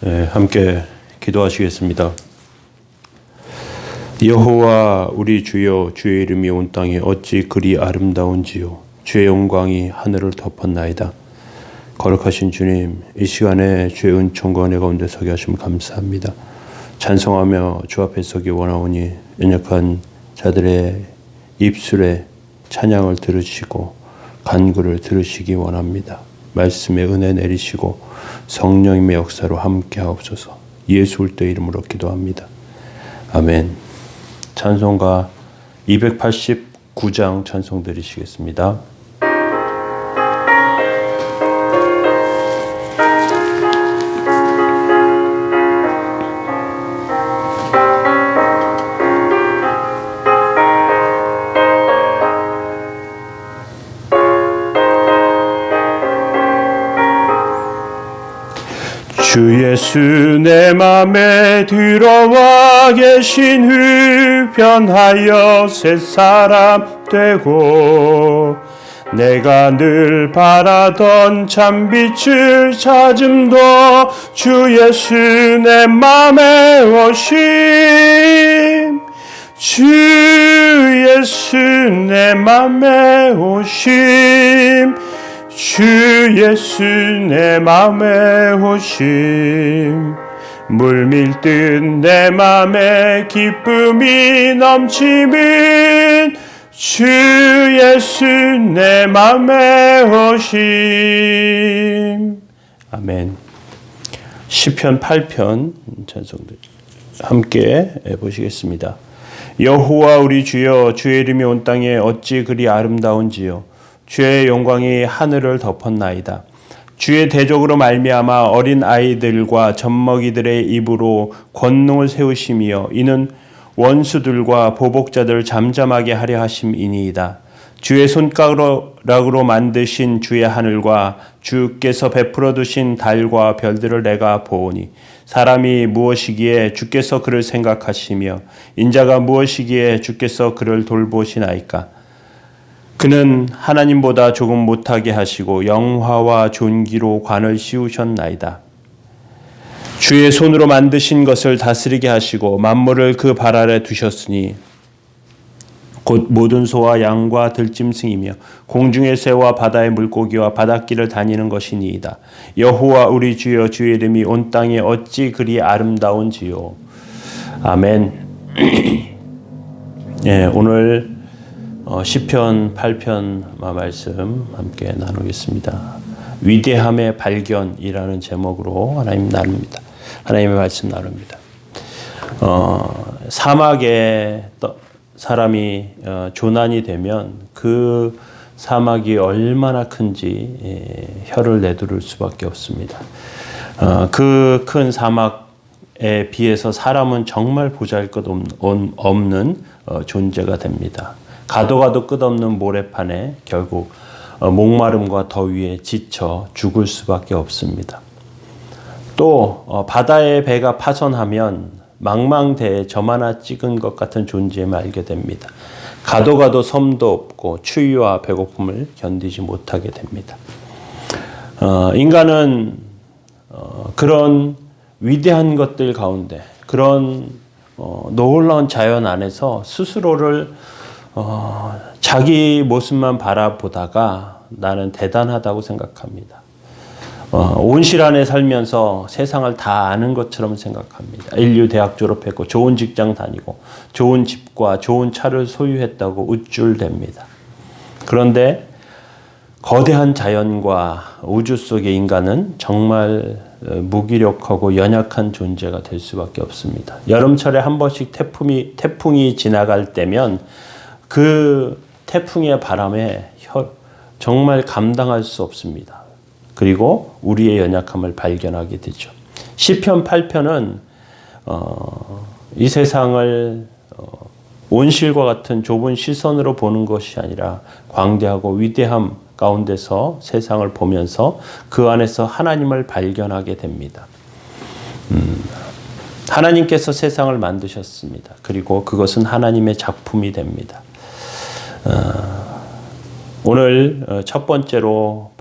네, 함께 기도하시겠습니다. 여호와 우리 주여, 주의 이름이 온 땅에 어찌 그리 아름다운지요. 주의 영광이 하늘을 덮었나이다. 거룩하신 주님, 이 시간에 주의 은총과 은혜 가운데 서게 하시면 감사합니다. 찬송하며 주 앞에 서기 원하오니 연약한 자들의 입술에 찬양을 들으시고 간구를 들으시기 원합니다. 말씀의 은혜 내리시고 성령님의 역사로 함께 하옵소서. 예수 그리스도의 이름으로 기도합니다. 아멘. 찬송가 289장 찬송 드리시겠습니다. 주 예수 내 맘에 들어와 계신 후 변하여 새 사람 되고 내가 늘 바라던 참빛을 찾음도 주 예수 내 맘에 오심 주 예수 내 맘에 오심 주 예수 내 맘에 오심 물밀듯 내 맘에 기쁨이 넘치는 주 예수 내 맘에 오심. 아멘. 시편 8편 찬송들 함께 보시겠습니다. 여호와 우리 주여, 주의 이름이 온 땅에 어찌 그리 아름다운지요. 주의 영광이 하늘을 덮었나이다. 주의 대적으로 말미암아 어린 아이들과 젖먹이들의 입으로 권능을 세우심이여 이는 원수들과 보복자들을 잠잠하게 하려 하심이니이다. 주의 손가락으로 만드신 주의 하늘과 주께서 베풀어 두신 달과 별들을 내가 보오니 사람이 무엇이기에 주께서 그를 생각하시며 인자가 무엇이기에 주께서 그를 돌보시나이까. 그는 하나님보다 조금 못하게 하시고 영화와 존귀로 관을 씌우셨나이다. 주의 손으로 만드신 것을 다스리게 하시고 만물을 그 발 아래 두셨으니 곧 모든 소와 양과 들짐승이며 공중의 새와 바다의 물고기와 바닷길을 다니는 것이니이다. 여호와 우리 주여, 주의 이름이 온 땅에 어찌 그리 아름다운지요. 아멘. 네, 오늘 시편 8편 말씀 함께 나누겠습니다. 위대함의 발견이라는 제목으로 하나님의 말씀 나눕니다. 사막에 사람이 조난이 되면 그 사막이 얼마나 큰지 혀를 내두를 수밖에 없습니다. 그 큰 사막에 비해서 사람은 정말 보잘것없는 존재가 됩니다. 가도 끝없는 모래판에 결국 목마름과 더위에 지쳐 죽을 수밖에 없습니다. 또 바다의 배가 파손하면 망망대해 점 하나 찍은 것 같은 존재임을 알게 됩니다. 가도 섬도 없고 추위와 배고픔을 견디지 못하게 됩니다. 인간은 그런 위대한 것들 가운데 그런 놀라운 자연 안에서 스스로를 자기 모습만 바라보다가 나는 대단하다고 생각합니다. 온실 안에 살면서 세상을 다 아는 것처럼 생각합니다. 인류 대학 졸업했고 좋은 직장 다니고 좋은 집과 좋은 차를 소유했다고 우쭐댑니다. 그런데 거대한 자연과 우주 속의 인간은 정말 무기력하고 연약한 존재가 될 수밖에 없습니다. 여름철에 한 번씩 태풍이 지나갈 때면 그 태풍의 바람에 정말 감당할 수 없습니다. 그리고 우리의 연약함을 발견하게 되죠. 시편 8편은 이 세상을 온실과 같은 좁은 시선으로 보는 것이 아니라 광대하고 위대함 가운데서 세상을 보면서 그 안에서 하나님을 발견하게 됩니다. 하나님께서 세상을 만드셨습니다. 그리고 그것은 하나님의 작품이 됩니다. 오늘 첫 번째로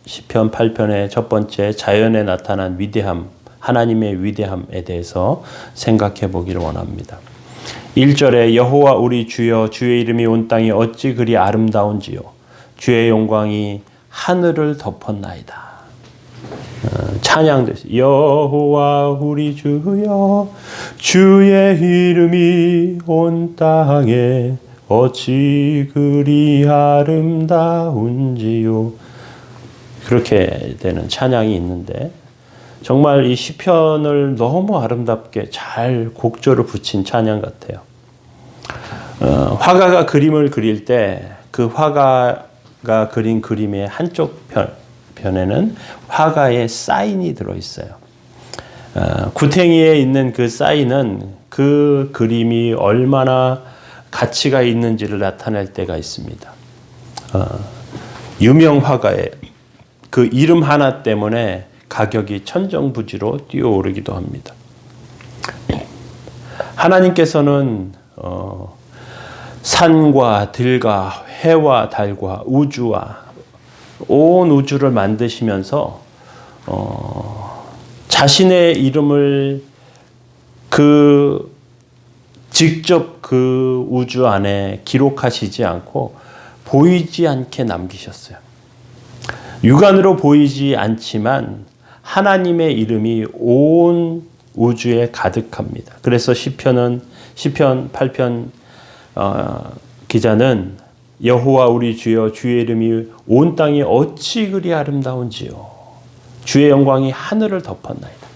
시편 8편의 첫 번째 자연에 나타난 위대함, 하나님의 위대함에 대해서 생각해 보기를 원합니다. 1절에 여호와 우리 주여 주의 이름이 온 땅에 어찌 그리 아름다운지요 주의 영광이 하늘을 덮었나이다. 찬양됐어요. 여호와 우리 주여 주의 이름이 온 땅에 어찌 그리 아름다운지요. 그렇게 되는 찬양이 있는데 정말 이 시편을 너무 아름답게 잘 곡조를 붙인 찬양 같아요. 화가가 그림을 그릴 때 그 화가가 그린 그림의 한쪽 편에는 화가의 사인이 들어있어요. 구탱이에 있는 그 사인은 그 그림이 얼마나 가치가 있는지를 나타낼 때가 있습니다. 유명 화가의 그 이름 하나 때문에 가격이 천정부지로 뛰어오르기도 합니다. 하나님께서는 산과 들과 해와 달과 우주와 온 우주를 만드시면서 자신의 이름을 직접 그 우주 안에 기록하시지 않고 보이지 않게 남기셨어요. 육안으로 보이지 않지만 하나님의 이름이 온 우주에 가득합니다. 그래서 시편 8편 기자는 여호와 우리 주여 주의 이름이 온 땅에 어찌 그리 아름다운지요 주의 영광이 하늘을 덮었나이다.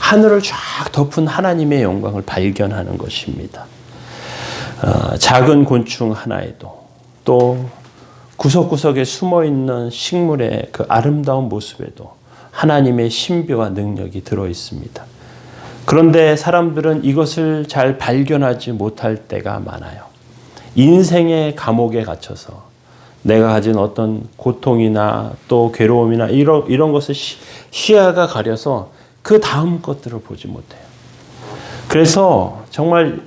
하늘을 쫙 덮은 하나님의 영광을 발견하는 것입니다. 작은 곤충 하나에도 또 구석구석에 숨어있는 식물의 그 아름다운 모습에도 하나님의 신비와 능력이 들어있습니다. 그런데 사람들은 이것을 잘 발견하지 못할 때가 많아요. 인생의 감옥에 갇혀서 내가 가진 어떤 고통이나 또 괴로움이나 이런 것을 시야가 가려서 그 다음 것들을 보지 못해요. 그래서 정말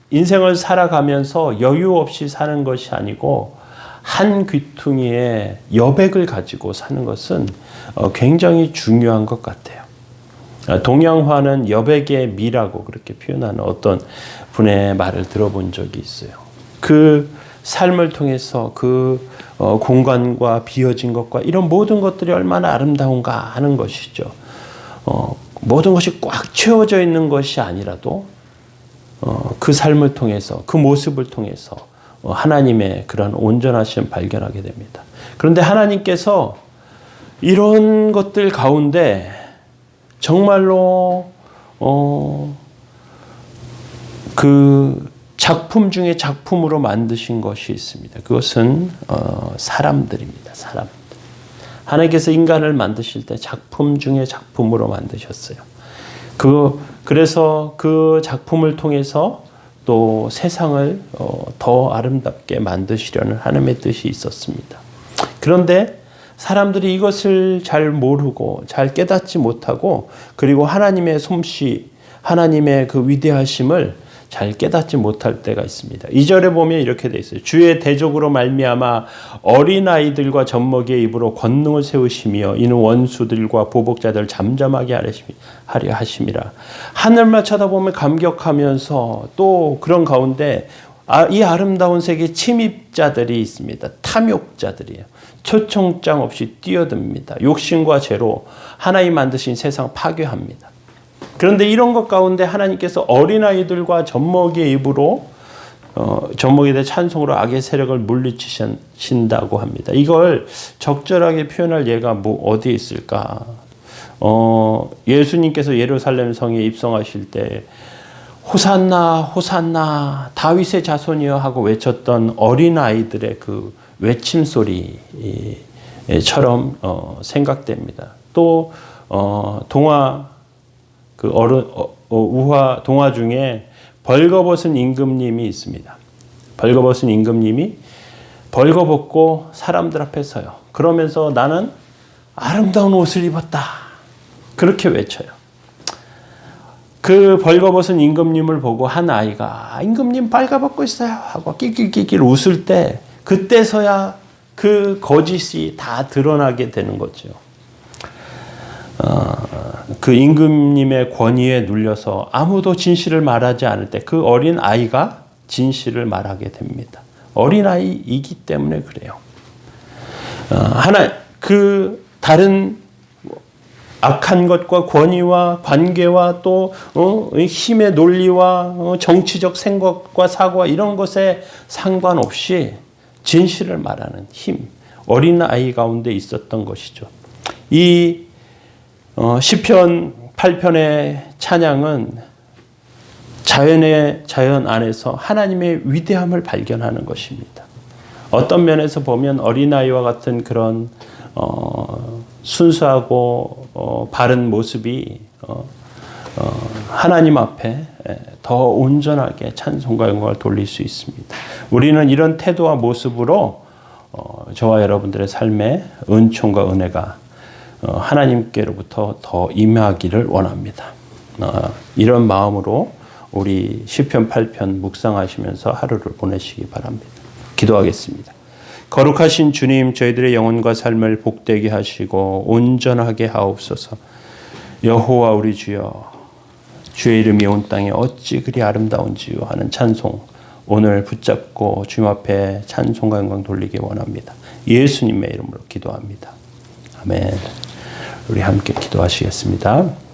인생을 살아가면서 여유 없이 사는 것이 아니고 한 귀퉁이에 여백을 가지고 사는 것은 굉장히 중요한 것 같아요. 동양화는 여백의 미라고 그렇게 표현하는 어떤 분의 말을 들어본 적이 있어요. 그 삶을 통해서 그 공간과 비어진 것과 이런 모든 것들이 얼마나 아름다운가 하는 것이죠. 모든 것이 꽉 채워져 있는 것이 아니라도 그 삶을 통해서 그 모습을 통해서 하나님의 그런 온전하심을 발견하게 됩니다. 그런데 하나님께서 이런 것들 가운데 정말로 그 작품 중에 작품으로 만드신 것이 있습니다. 그것은 사람들입니다. 사람들. 하나님께서 인간을 만드실 때 작품 중에 작품으로 만드셨어요. 그래서 그 작품을 통해서 또 세상을 더 아름답게 만드시려는 하나님의 뜻이 있었습니다. 그런데 사람들이 이것을 잘 모르고 잘 깨닫지 못하고 그리고 하나님의 솜씨, 하나님의 그 위대하심을 잘 깨닫지 못할 때가 있습니다. 2절에 보면 이렇게 되어 있어요. 주의 대적으로 말미암아 어린아이들과 젖먹이의 입으로 권능을 세우시며 이는 원수들과 보복자들을 잠잠하게 하려 하심이라. 하늘만 쳐다보면 감격하면서 또 그런 가운데 이 아름다운 세계에 침입자들이 있습니다. 탐욕자들이에요. 초청장 없이 뛰어듭니다. 욕심과 죄로 하나님 만드신 세상 파괴합니다. 그런데 이런 것 가운데 하나님께서 어린아이들과 젖먹이의 입으로 젖먹이에 대해 찬송으로 악의 세력을 물리치신다고 합니다. 이걸 적절하게 표현할 예가 어디에 있을까? 예수님께서 예루살렘 성에 입성하실 때 호산나 호산나 다윗의 자손이여 하고 외쳤던 어린아이들의 그 외침 소리처럼 생각됩니다. 또 우화 동화 중에 벌거벗은 임금님이 있습니다. 벌거벗은 임금님이 벌거벗고 사람들 앞에 서요. 그러면서 나는 아름다운 옷을 입었다. 그렇게 외쳐요. 그 벌거벗은 임금님을 보고 한 아이가 임금님 빨가벗고 있어요 하고 낄낄낄낄 웃을 때 그때서야 그 거짓이 다 드러나게 되는 거죠. 그 임금님의 권위에 눌려서 아무도 진실을 말하지 않을 때 그 어린 아이가 진실을 말하게 됩니다. 어린 아이이기 때문에 그래요. 그 다른 악한 것과 권위와 관계와 또 힘의 논리와 정치적 생각과 사고와 이런 것에 상관없이 진실을 말하는 힘, 어린 아이 가운데 있었던 것이죠. 이 시편 8편의 찬양은 자연 안에서 하나님의 위대함을 발견하는 것입니다. 어떤 면에서 보면 어린아이와 같은 그런 순수하고 바른 모습이 하나님 앞에 더 온전하게 찬송과 영광을 돌릴 수 있습니다. 우리는 이런 태도와 모습으로 저와 여러분들의 삶에 은총과 은혜가 하나님께로부터 더 임하기를 원합니다. 이런 마음으로 우리 시편 8편 묵상하시면서 하루를 보내시기 바랍니다. 기도하겠습니다. 거룩하신 주님, 저희들의 영혼과 삶을 복되게 하시고 온전하게 하옵소서. 여호와 우리 주여, 주의 이름이 온 땅에 어찌 그리 아름다운지요 하는 찬송, 오늘 붙잡고 주님 앞에 찬송과 영광 돌리기 원합니다. 예수님의 이름으로 기도합니다. 아멘. 우리 함께 기도하시겠습니다.